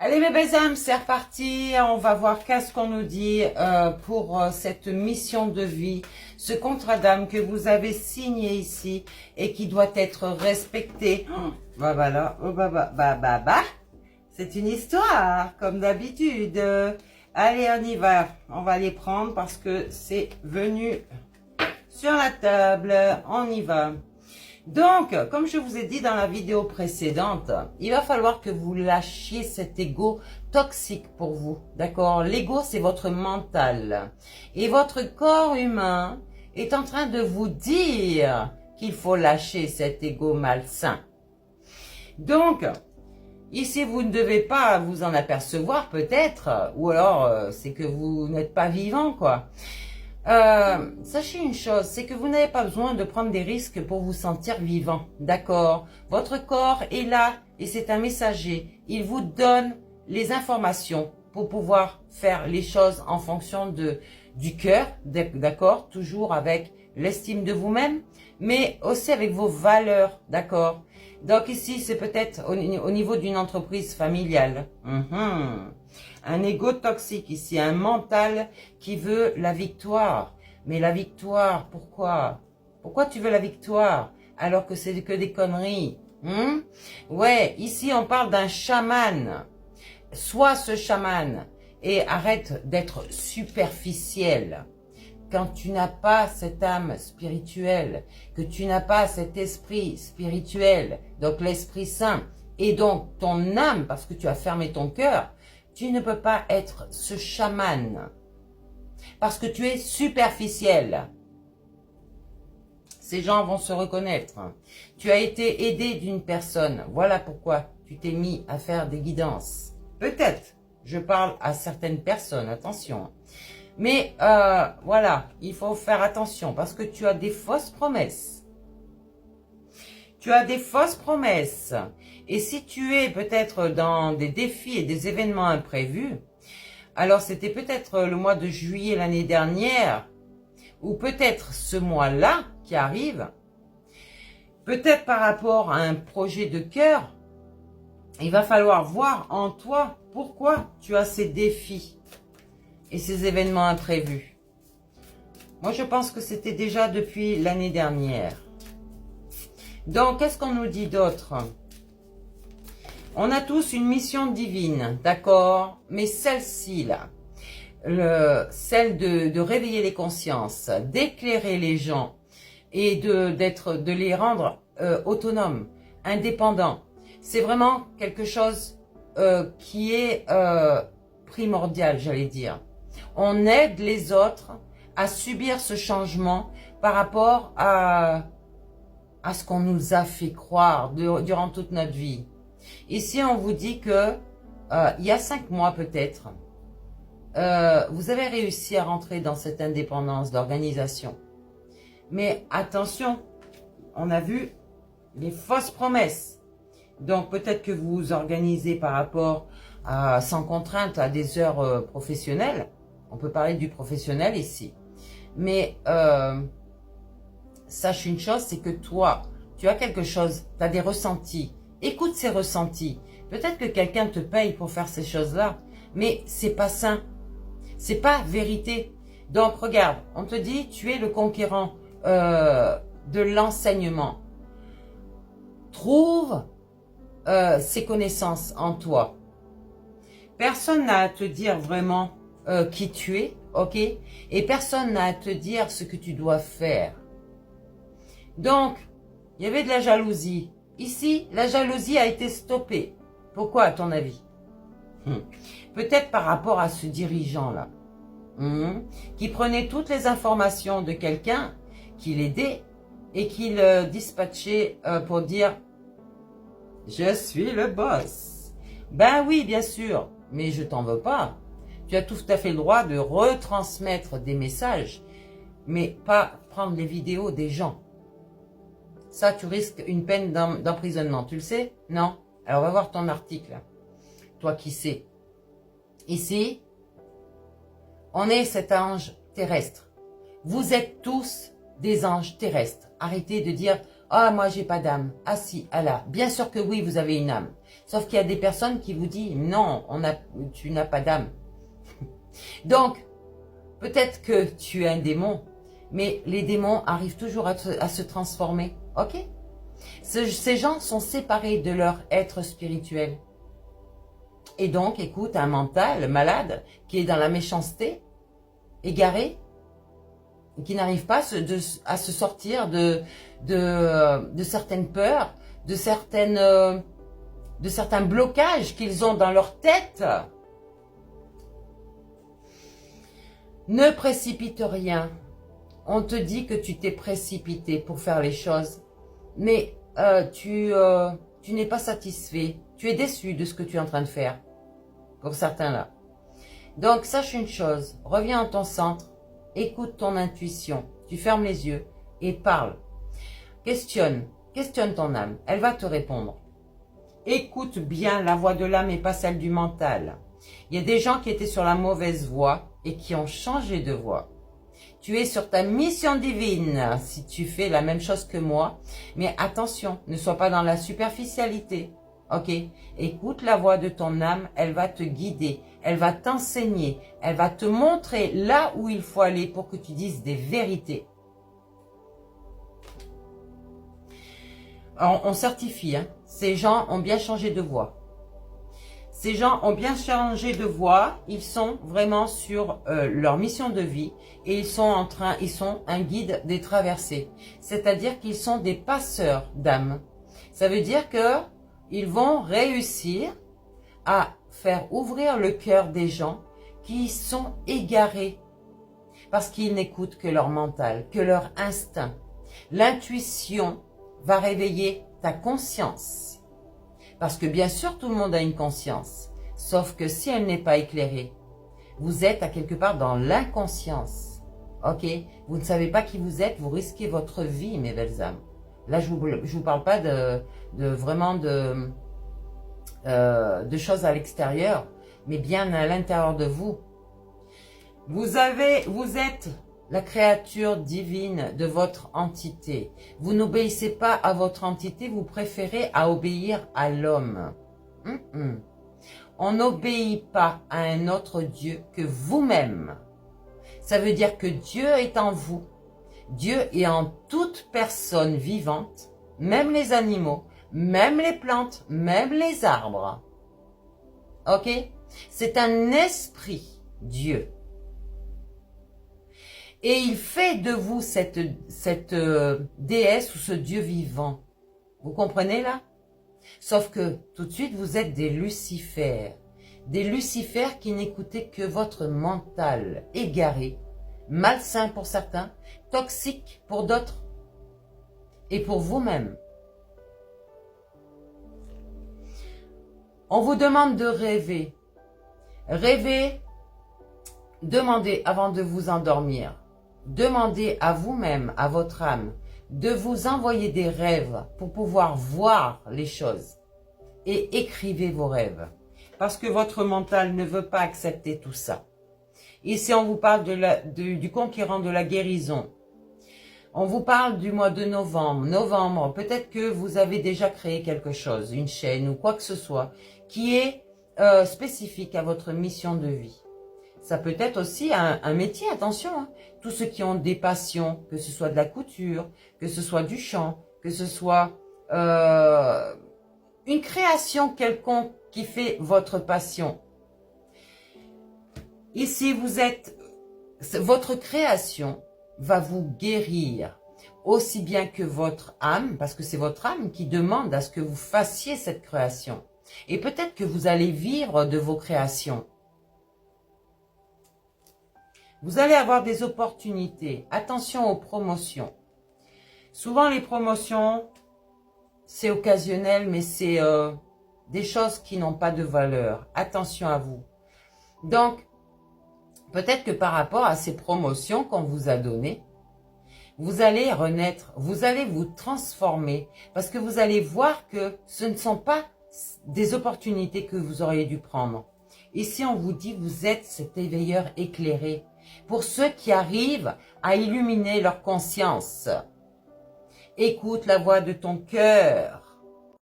Allez mes belles âmes, c'est reparti. On va voir qu'est-ce qu'on nous dit pour cette mission de vie, ce contrat d'âme que vous avez signé ici et qui doit être respecté. Bah voilà, oh, bah. C'est une histoire, comme d'habitude. Allez, on y va. On va les prendre parce que c'est venu sur la table. On y va. Donc, comme je vous ai dit dans la vidéo précédente, il va falloir que vous lâchiez cet ego toxique pour vous, d'accord? L'ego, c'est votre mental. Et votre corps humain est en train de vous dire qu'il faut lâcher cet ego malsain. Donc, ici, vous ne devez pas vous en apercevoir peut-être, ou alors c'est que vous n'êtes pas vivant, quoi. Sachez une chose, c'est que vous n'avez pas besoin de prendre des risques pour vous sentir vivant, d'accord? Votre corps est là et c'est un messager. Il vous donne les informations pour pouvoir faire les choses en fonction du cœur, d'accord? Toujours avec l'estime de vous-même, mais aussi avec vos valeurs, d'accord? Donc ici, c'est peut-être au niveau d'une entreprise familiale. Un ego toxique ici, un mental qui veut la victoire. Mais la victoire, pourquoi? Pourquoi tu veux la victoire alors que c'est que des conneries? Ouais, ici on parle d'un chaman. Sois ce chaman et arrête d'être superficiel. Quand tu n'as pas cette âme spirituelle, que tu n'as pas cet esprit spirituel, donc l'Esprit Saint, et donc ton âme, parce que tu as fermé ton cœur, tu ne peux pas être ce chaman. Parce que tu es superficiel. Ces gens vont se reconnaître. Tu as été aidé d'une personne. Voilà pourquoi tu t'es mis à faire des guidances. Peut-être. Je parle à certaines personnes, attention. Mais voilà, il faut faire attention parce que tu as des fausses promesses. Tu as des fausses promesses. Et si tu es peut-être dans des défis et des événements imprévus, alors c'était peut-être le mois de juillet l'année dernière, ou peut-être ce mois-là qui arrive, peut-être par rapport à un projet de cœur, il va falloir voir en toi pourquoi tu as ces défis et ces événements imprévus. Moi, je pense que c'était déjà depuis l'année dernière. Donc, qu'est-ce qu'on nous dit d'autre? On a tous une mission divine, d'accord? Mais celle-ci, là, celle de réveiller les consciences, d'éclairer les gens et de les rendre autonomes, indépendants, c'est vraiment quelque chose qui est primordial, j'allais dire. On aide les autres à subir ce changement par rapport à ce qu'on nous a fait croire durant toute notre vie. Ici, on vous dit que il y a 5 mois peut-être, vous avez réussi à rentrer dans cette indépendance d'organisation. Mais attention, on a vu les fausses promesses. Donc peut-être que vous vous organisez par rapport à, sans contrainte à des heures professionnelles. On peut parler du professionnel ici. Mais sache une chose, c'est que toi, tu as quelque chose, tu as des ressentis. Écoute ces ressentis. Peut-être que quelqu'un te paye pour faire ces choses-là, mais c'est pas sain. C'est pas vérité. Donc regarde, on te dit, tu es le conquérant de l'enseignement. Trouve ces connaissances en toi. Personne n'a à te dire vraiment qui tu es, ok? Et personne n'a à te dire ce que tu dois faire. Donc, il y avait de la jalousie. Ici, la jalousie a été stoppée. Pourquoi, à ton avis? Peut-être par rapport à ce dirigeant-là, qui prenait toutes les informations de quelqu'un, qui l'aidait et qui le dispatchait pour dire « Je suis le boss ». Ben oui, bien sûr, mais je t'en veux pas. Tu as tout à fait le droit de retransmettre des messages, mais pas prendre les vidéos des gens. Ça, tu risques une peine d'emprisonnement. Tu le sais? Non? Alors, va voir ton article. Toi qui sais. Ici, on est cet ange terrestre. Vous êtes tous des anges terrestres. Arrêtez de dire, Ah, moi, j'ai pas d'âme. Ah si, Allah. Bien sûr que oui, vous avez une âme. Sauf qu'il y a des personnes qui vous disent, non, tu n'as pas d'âme. Donc, peut-être que tu es un démon, mais les démons arrivent toujours à se transformer. Ok? Ces gens sont séparés de leur être spirituel. Et donc, écoute, un mental malade qui est dans la méchanceté, égaré, qui n'arrive pas à se sortir de certaines peurs, de certains blocages qu'ils ont dans leur tête. Ne précipite rien. On te dit que tu t'es précipité pour faire les choses, mais tu n'es pas satisfait. Tu es déçu de ce que tu es en train de faire, pour certains là. Donc, sache une chose, reviens en ton centre, écoute ton intuition, tu fermes les yeux et parle. Questionne ton âme, elle va te répondre. Écoute bien la voix de l'âme et pas celle du mental. Il y a des gens qui étaient sur la mauvaise voie et qui ont changé de voie. Tu es sur ta mission divine si tu fais la même chose que moi, mais attention, ne sois pas dans la superficialité. Ok, écoute la voix de ton âme, elle va te guider, elle va t'enseigner, elle va te montrer là où il faut aller pour que tu dises des vérités. On certifie, hein, ces gens ont bien changé de voie. Ces gens ont bien changé de voie, ils sont vraiment sur leur mission de vie et ils sont un guide des traversées. C'est-à-dire qu'ils sont des passeurs d'âme. Ça veut dire que ils vont réussir à faire ouvrir le cœur des gens qui sont égarés parce qu'ils n'écoutent que leur mental, que leur instinct. L'intuition va réveiller ta conscience. Parce que bien sûr, tout le monde a une conscience. Sauf que si elle n'est pas éclairée, vous êtes à quelque part dans l'inconscience. Ok? Vous ne savez pas qui vous êtes, vous risquez votre vie, mes belles âmes. Là, je vous parle pas vraiment de choses à l'extérieur, mais bien à l'intérieur de vous. Vous êtes la créature divine de votre entité. Vous n'obéissez pas à votre entité, vous préférez obéir à l'homme. On n'obéit pas à un autre Dieu que vous-même. Ça veut dire que Dieu est en vous. Dieu est en toute personne vivante, même les animaux, même les plantes, même les arbres. Ok? C'est un esprit, Dieu. Et il fait de vous cette déesse ou ce Dieu vivant. Vous comprenez là? Sauf que tout de suite, vous êtes des Lucifères. Des Lucifères qui n'écoutaient que votre mental égaré, malsain pour certains, toxique pour d'autres et pour vous-même. On vous demande de rêver. Rêver, demandez avant de vous endormir. Demandez à vous-même, à votre âme, de vous envoyer des rêves pour pouvoir voir les choses. Et écrivez vos rêves. Parce que votre mental ne veut pas accepter tout ça. Ici, on vous parle du conquérant de la guérison. On vous parle du mois de novembre. Novembre, peut-être que vous avez déjà créé quelque chose, une chaîne ou quoi que ce soit, qui est spécifique à votre mission de vie. Ça peut être aussi un métier, attention. Hein. Tous ceux qui ont des passions, que ce soit de la couture, que ce soit du chant, que ce soit une création quelconque qui fait votre passion. Ici, votre création va vous guérir aussi bien que votre âme, parce que c'est votre âme qui demande à ce que vous fassiez cette création. Et peut-être que vous allez vivre de vos créations. Vous allez avoir des opportunités. Attention aux promotions. Souvent, les promotions, c'est occasionnel, mais c'est des choses qui n'ont pas de valeur. Attention à vous. Donc, peut-être que par rapport à ces promotions qu'on vous a données, vous allez renaître, vous allez vous transformer, parce que vous allez voir que ce ne sont pas des opportunités que vous auriez dû prendre. Ici, on vous dit, vous êtes cet éveilleur éclairé. Pour ceux qui arrivent à illuminer leur conscience Écoute la voix de ton cœur.